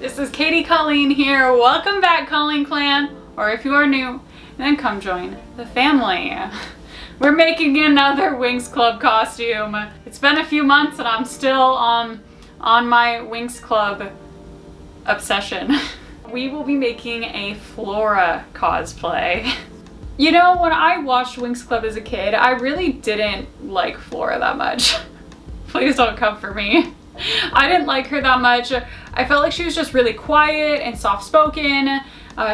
This is Katie Colleen here. Welcome back, Colleen Clan. Or if you are new, then come join the family. We're making another Winx Club costume. It's been a few months and I'm still on my Winx Club obsession. We will be making a Flora cosplay. You know, when I watched Winx Club as a kid, I really didn't like Flora that much. Please don't come for me. I didn't like her that much. I felt like she was just really quiet and soft-spoken.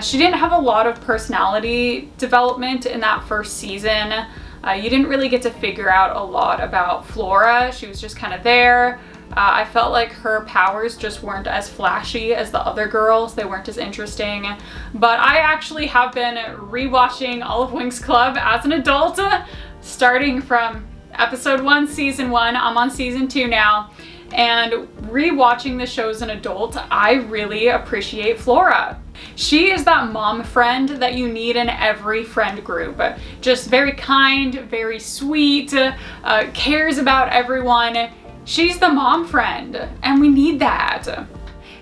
She didn't have a lot of personality development in that first season. You didn't really get to figure out a lot about Flora. She was just kind of there. I felt like her powers just weren't as flashy as the other girls. They weren't as interesting. But I actually have been rewatching all of Winx Club as an adult, starting from episode 1, season 1. I'm on season 2 now. And rewatching the show as an adult, I really appreciate Flora. She is that mom friend that you need in every friend group. Just very kind, very sweet, cares about everyone. She's the mom friend, and we need that.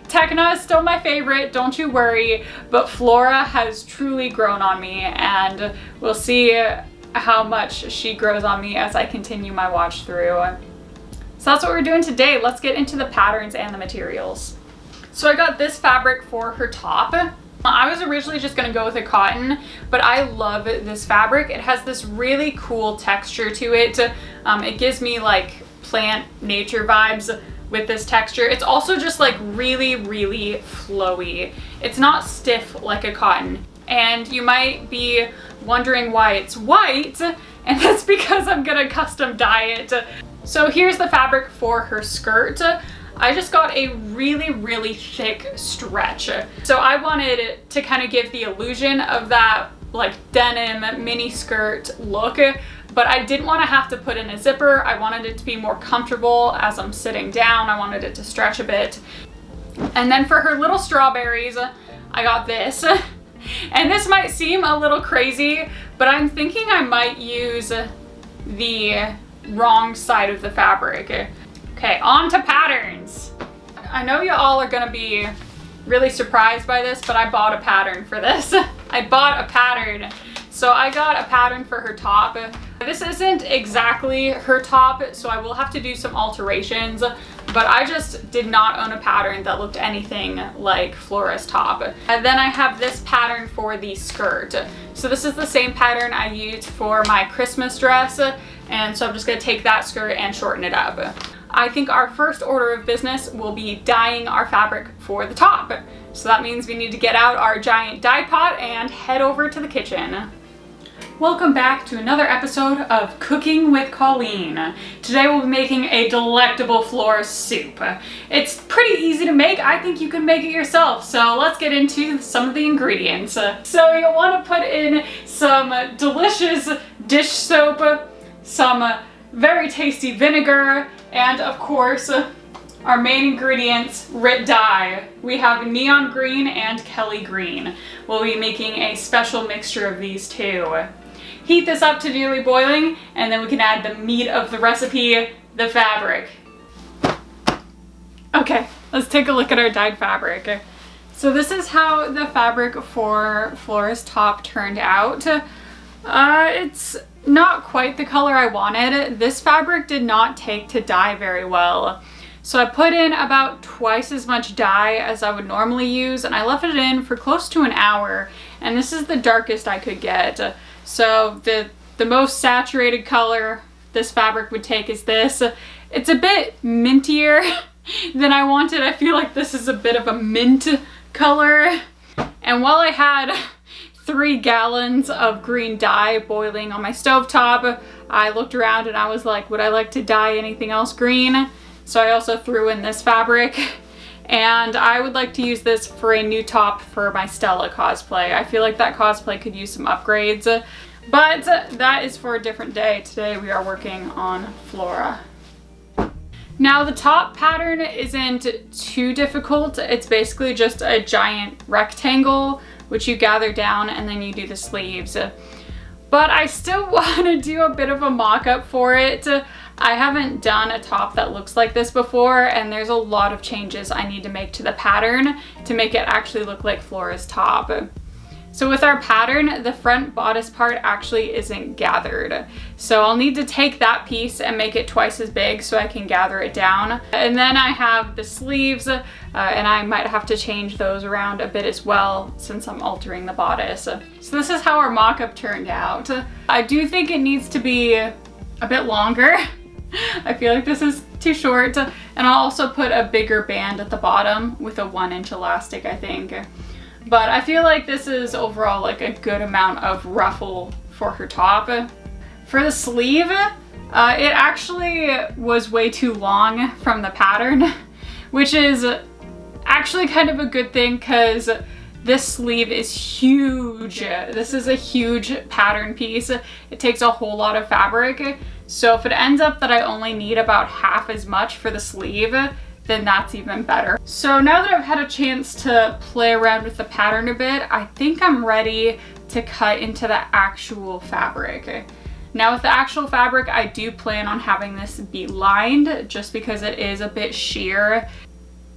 Tecna is still my favorite, don't you worry, but Flora has truly grown on me, and we'll see how much she grows on me as I continue my watch through. So that's what we're doing today. Let's get into the patterns and the materials. So I got this fabric for her top. I was originally just gonna go with a cotton, but I love this fabric. It has this really cool texture to it. It gives me like plant nature vibes with this texture. It's also just like really, really flowy. It's not stiff like a cotton. And you might be wondering why it's white, and that's because I'm gonna custom dye it. So here's the fabric for her skirt. I just got a really, really thick stretch. So I wanted it to kind of give the illusion of that like denim mini skirt look, but I didn't want to have to put in a zipper. I wanted it to be more comfortable as I'm sitting down. I wanted it to stretch a bit. And then for her little strawberries, I got this. And this might seem a little crazy, but I'm thinking I might use the wrong side of the fabric. Okay, on to patterns. I know you all are gonna be really surprised by this, but I bought a pattern for this. I bought a pattern. So I got a pattern for her top. This isn't exactly her top, so I will have to do some alterations, but I just did not own a pattern that looked anything like Flora's top. And then I have this pattern for the skirt. So this is the same pattern I used for my Christmas dress, and so I'm just gonna take that skirt and shorten it up. I think our first order of business will be dyeing our fabric for the top. So that means we need to get out our giant dye pot and head over to the kitchen. Welcome back to another episode of Cooking with Colleen. Today we'll be making a delectable Flora soup. It's pretty easy to make. I think you can make it yourself. So let's get into some of the ingredients. So you'll want to put in some delicious dish soap, some very tasty vinegar, and of course, our main ingredients, Rit dye. We have neon green and Kelly green. We'll be making a special mixture of these two. Heat this up to nearly boiling, and then we can add the meat of the recipe, the fabric. Okay, let's take a look at our dyed fabric. So this is how the fabric for Flora's top turned out. It's not quite the color I wanted. This fabric did not take to dye very well. So I put in about twice as much dye as I would normally use, and I left it in for close to an hour, and this is the darkest I could get. So the most saturated color this fabric would take is this. It's a bit mintier than I wanted. I feel like this is a bit of a mint color. And while I had 3 gallons of green dye boiling on my stovetop, I looked around and I was like, would I like to dye anything else green? So I also threw in this fabric, and I would like to use this for a new top for my Stella cosplay. I feel like that cosplay could use some upgrades, but that is for a different day. Today we are working on Flora. Now the top pattern isn't too difficult. It's basically just a giant rectangle, which you gather down and then you do the sleeves. But I still want to do a bit of a mock-up for it. I haven't done a top that looks like this before, and there's a lot of changes I need to make to the pattern to make it actually look like Flora's top. So with our pattern, the front bodice part actually isn't gathered. So I'll need to take that piece and make it twice as big so I can gather it down. And then I have the sleeves, and I might have to change those around a bit as well since I'm altering the bodice. So this is how our mock-up turned out. I do think it needs to be a bit longer. I feel like this is too short. And I'll also put a bigger band at the bottom with a 1-inch elastic, I think. But I feel like this is overall like a good amount of ruffle for her top. For the sleeve, it actually was way too long from the pattern, which is actually kind of a good thing because this sleeve is huge. This is a huge pattern piece. It takes a whole lot of fabric. So if it ends up that I only need about half as much for the sleeve, then that's even better. So now that I've had a chance to play around with the pattern a bit, I think I'm ready to cut into the actual fabric. Now with the actual fabric, I do plan on having this be lined just because it is a bit sheer.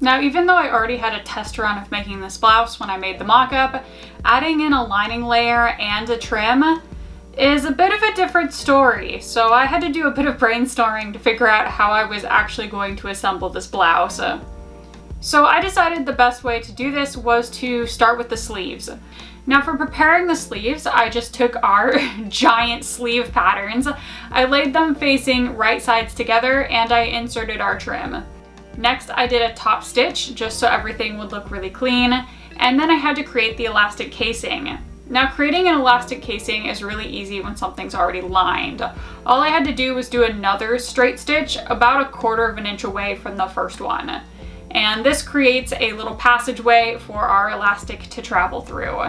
Now, even though I already had a test run of making this blouse when I made the mock-up, adding in a lining layer and a trim is a bit of a different story. So I had to do a bit of brainstorming to figure out how I was actually going to assemble this blouse. So I decided the best way to do this was to start with the sleeves. Now for preparing the sleeves, I just took our giant sleeve patterns, I laid them facing right sides together, and I inserted our trim. Next, I did a top stitch just so everything would look really clean, and then I had to create the elastic casing. Now creating an elastic casing is really easy when something's already lined. All I had to do was do another straight stitch about 1/4 of an inch away from the first one. And this creates a little passageway for our elastic to travel through.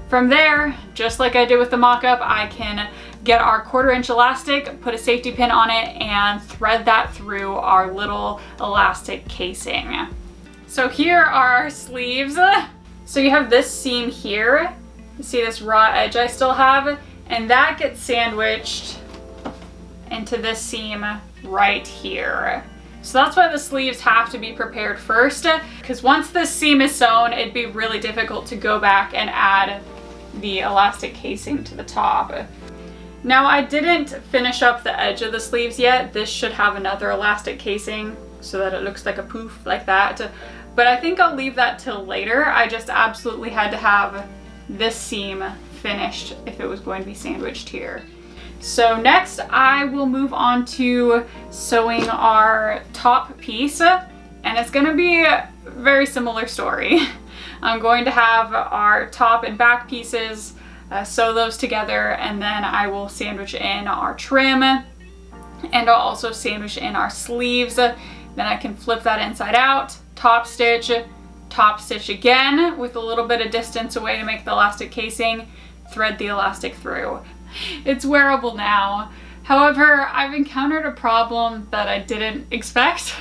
From there, just like I did with the mock-up, I can get our 1/4 inch elastic, put a safety pin on it, and thread that through our little elastic casing. So here are our sleeves. So you have this seam here. You see this raw edge I still have, and that gets sandwiched into this seam right here. So that's why the sleeves have to be prepared first, because once this seam is sewn, it'd be really difficult to go back and add the elastic casing to the top. Now I didn't finish up the edge of the sleeves yet. This should have another elastic casing so that it looks like a poof like that. But I think I'll leave that till later. I just absolutely had to have this seam finished if it was going to be sandwiched here. So next I will move on to sewing our top piece, and it's going to be a very similar story. I'm going to have our top and back pieces, sew those together, and then I will sandwich in our trim, and I'll also sandwich in our sleeves. Then I can flip that inside out, top stitch again with a little bit of distance away to make the elastic casing, thread the elastic through. It's wearable now. However, I've encountered a problem that I didn't expect.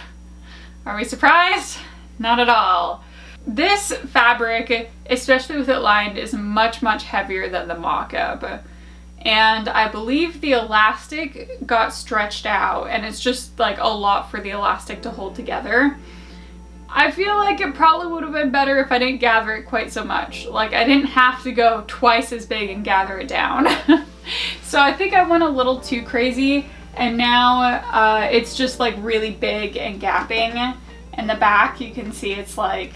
Are we surprised? Not at all. This fabric, especially with it lined, is much, much heavier than the mock-up. And I believe the elastic got stretched out, and it's just like a lot for the elastic to hold together. I feel like it probably would have been better if I didn't gather it quite so much. Like I didn't have to go twice as big and gather it down. So I think I went a little too crazy, and now it's just like really big and gapping. In the back you can see it's like,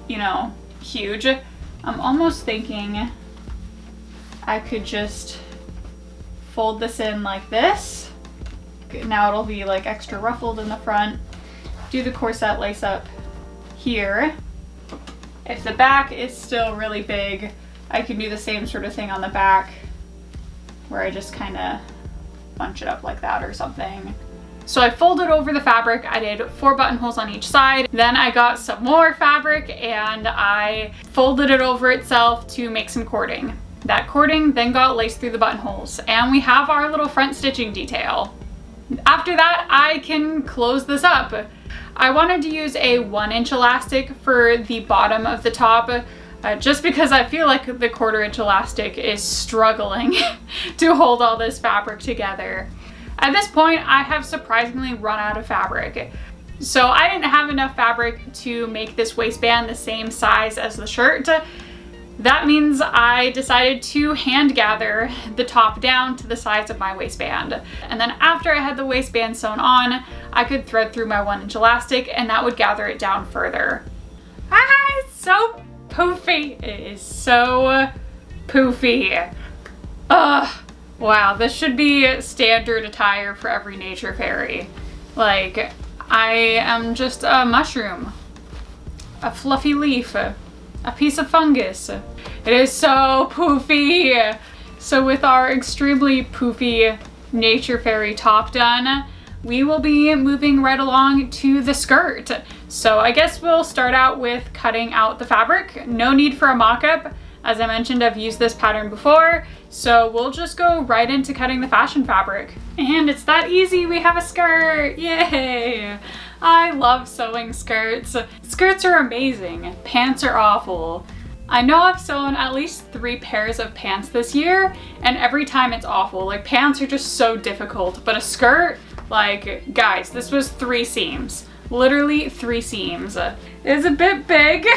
you know, huge. I'm almost thinking I could just fold this in like this. Now it'll be like extra ruffled in the front. Do the corset lace up here. If the back is still really big, I can do the same sort of thing on the back where I just kind of bunch it up like that or something. So I folded over the fabric. I did 4 buttonholes on each side. Then I got some more fabric and I folded it over itself to make some cording. That cording then got laced through the buttonholes, and we have our little front stitching detail. After that, I can close this up. I wanted to use a 1-inch elastic for the bottom of the top, just because I feel like the 1/4 inch elastic is struggling to hold all this fabric together. At this point, I have surprisingly run out of fabric. So I didn't have enough fabric to make this waistband the same size as the shirt. That means I decided to hand gather the top down to the size of my waistband. And then after I had the waistband sewn on, I could thread through my 1-inch elastic and that would gather it down further. Ah, it's so poofy. It is so poofy. Ugh. Wow, this should be standard attire for every nature fairy. Like, I am just a mushroom, a fluffy leaf, a piece of fungus. It is so poofy. So with our extremely poofy nature fairy top done, we will be moving right along to the skirt. So I guess we'll start out with cutting out the fabric. No need for a mock-up. As I mentioned, I've used this pattern before, so we'll just go right into cutting the fashion fabric. And it's that easy, we have a skirt, yay! I love sewing skirts. Skirts are amazing, pants are awful. I know I've sewn at least 3 pairs of pants this year, and every time it's awful. Like, pants are just so difficult, but a skirt, like, guys, this was 3 seams. Literally 3 seams. It's a bit big.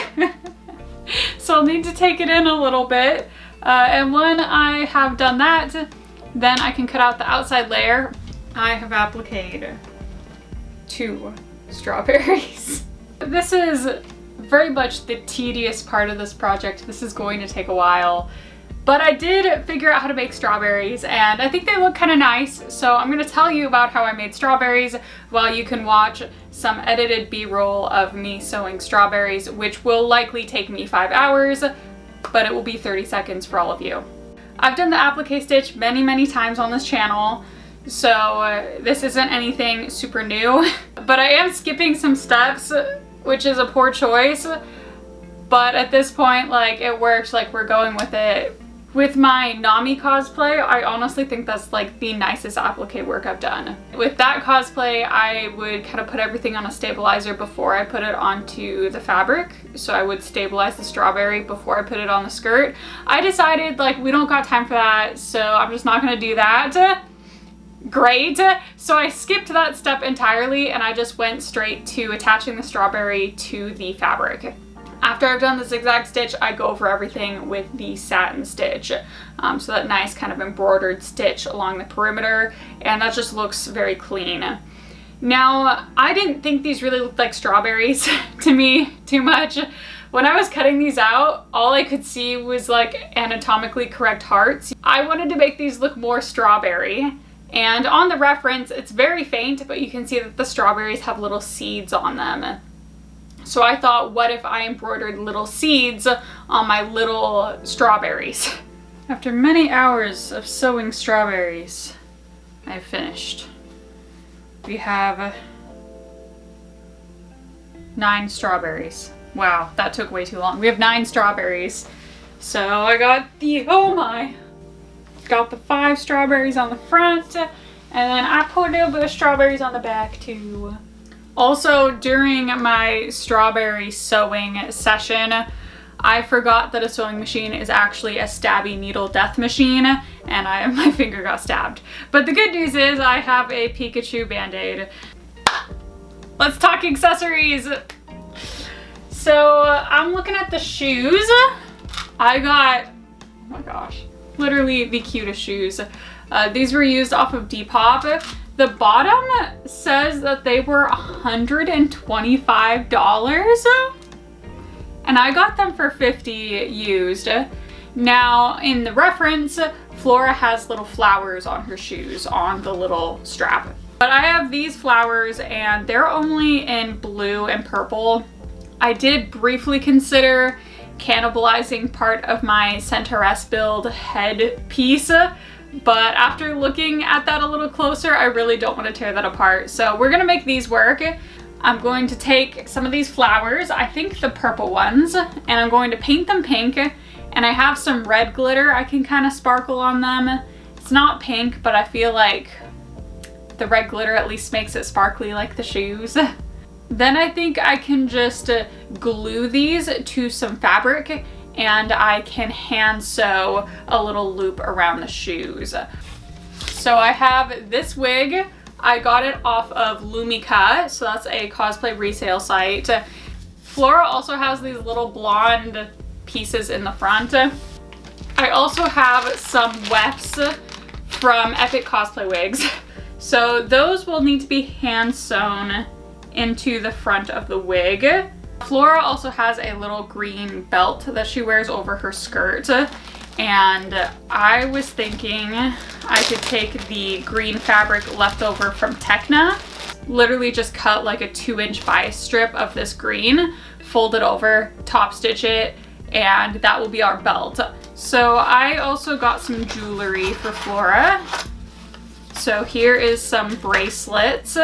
So I'll need to take it in a little bit. And when I have done that, then I can cut out the outside layer. I have appliqued 2 strawberries. This is very much the tedious part of this project. This is going to take a while. But I did figure out how to make strawberries and I think they look kind of nice. So I'm going to tell you about how I made strawberries while you can watch some edited B-roll of me sewing strawberries, which will likely take me 5 hours, but it will be 30 seconds for all of you. I've done the applique stitch many times on this channel, so this isn't anything super new, but I am skipping some steps, which is a poor choice. But at this point, like, it works, like, we're going with it. With my Nami cosplay, I honestly think that's like the nicest applique work I've done. With that cosplay, I would kind of put everything on a stabilizer before I put it onto the fabric. So I would stabilize the strawberry before I put it on the skirt. I decided, like, we don't got time for that, so I'm just not gonna do that. Great. So I skipped that step entirely and I just went straight to attaching the strawberry to the fabric. After I've done the zigzag stitch, I go over everything with the satin stitch. So that nice kind of embroidered stitch along the perimeter, and that just looks very clean. Now, I didn't think these really looked like strawberries to me too much. When I was cutting these out, all I could see was like anatomically correct hearts. I wanted to make these look more strawberry. And on the reference, it's very faint, but you can see that the strawberries have little seeds on them. So I thought, what if I embroidered little seeds on my little strawberries? After many hours of sewing strawberries, I've finished. We have 9 strawberries. Wow, that took way too long. We have 9 strawberries. So I got got the 5 strawberries on the front, and then I put a little bit of strawberries on the back too. Also, during my strawberry sewing session, I forgot that a sewing machine is actually a stabby needle death machine, and my finger got stabbed. But the good news is I have a Pikachu band-aid. Let's talk accessories. So I'm looking at the shoes. I got, oh my gosh, literally the cutest shoes. These were used off of Depop. The bottom says that they were $125, and I got them for $50 used. Now, in the reference, Flora has little flowers on her shoes on the little strap. But I have these flowers, and they're only in blue and purple. I did briefly consider cannibalizing part of my Centaurus build head piece, but after looking at that a little closer, I really don't want to tear that apart. So we're gonna make these work. I'm going to take some of these flowers, I think the purple ones, and I'm going to paint them pink. And I have some red glitter I can kind of sparkle on them. It's not pink, but I feel like the red glitter at least makes it sparkly like the shoes. Then I think I can just glue these to some fabric, and I can hand sew a little loop around the shoes. So I have this wig. I got it off of Lumica, so that's a cosplay resale site. Flora also has these little blonde pieces in the front. I also have some wefts from Epic Cosplay Wigs. So those will need to be hand sewn into the front of the wig. Flora also has a little green belt that she wears over her skirt. And I was thinking I could take the green fabric left over from Tecna, literally just cut like a 2-inch bias strip of this green, fold it over, top stitch it, and that will be our belt. So I also got some jewelry for Flora. So here is some bracelets.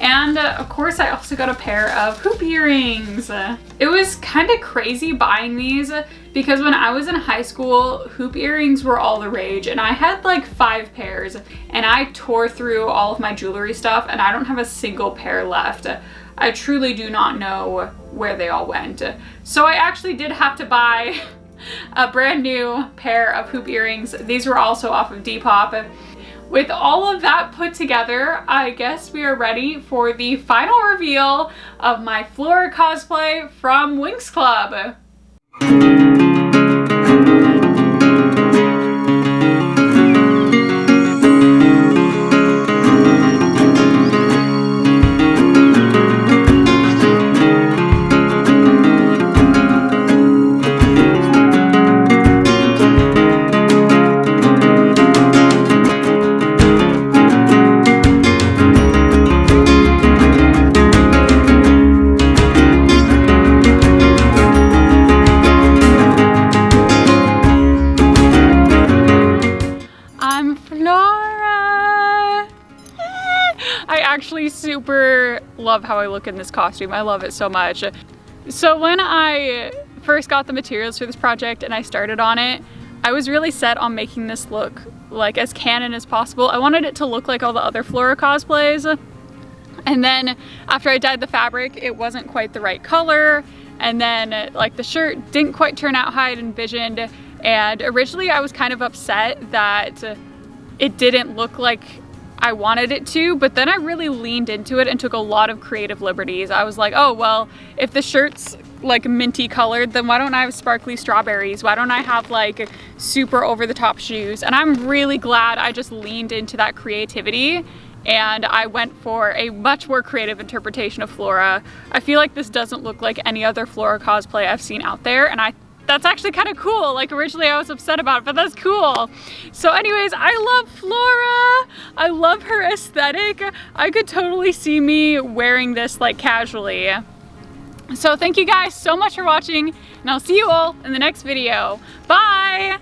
And of course I also got a pair of hoop earrings. It was kind of crazy buying these because when I was in high school, hoop earrings were all the rage, and I had like 5 pairs, and I tore through all of my jewelry stuff and I don't have a single pair left. I truly do not know where they all went. So I actually did have to buy a brand new pair of hoop earrings. These were also off of Depop. With all of that put together, I guess we are ready for the final reveal of my Flora cosplay from Winx Club. Super love how I look in this costume. I love it so much. So when I first got the materials for this project and I started on it, I was really set on making this look like as canon as possible. I wanted it to look like all the other Flora cosplays. And then after I dyed the fabric, it wasn't quite the right color. And then like the shirt didn't quite turn out how I'd envisioned. And originally I was kind of upset that it didn't look like I wanted it to, but then I really leaned into it and took a lot of creative liberties. I was like, oh, well, if the shirt's like minty colored, then why don't I have sparkly strawberries? Why don't I have like super over the top shoes? And I'm really glad I just leaned into that creativity and I went for a much more creative interpretation of Flora. I feel like this doesn't look like any other Flora cosplay I've seen out there, and that's actually kind of cool. Like originally I was upset about it, but that's cool. So anyways, I love Flora. I love her aesthetic. I could totally see me wearing this like casually. So thank you guys so much for watching, and I'll see you all in the next video. Bye!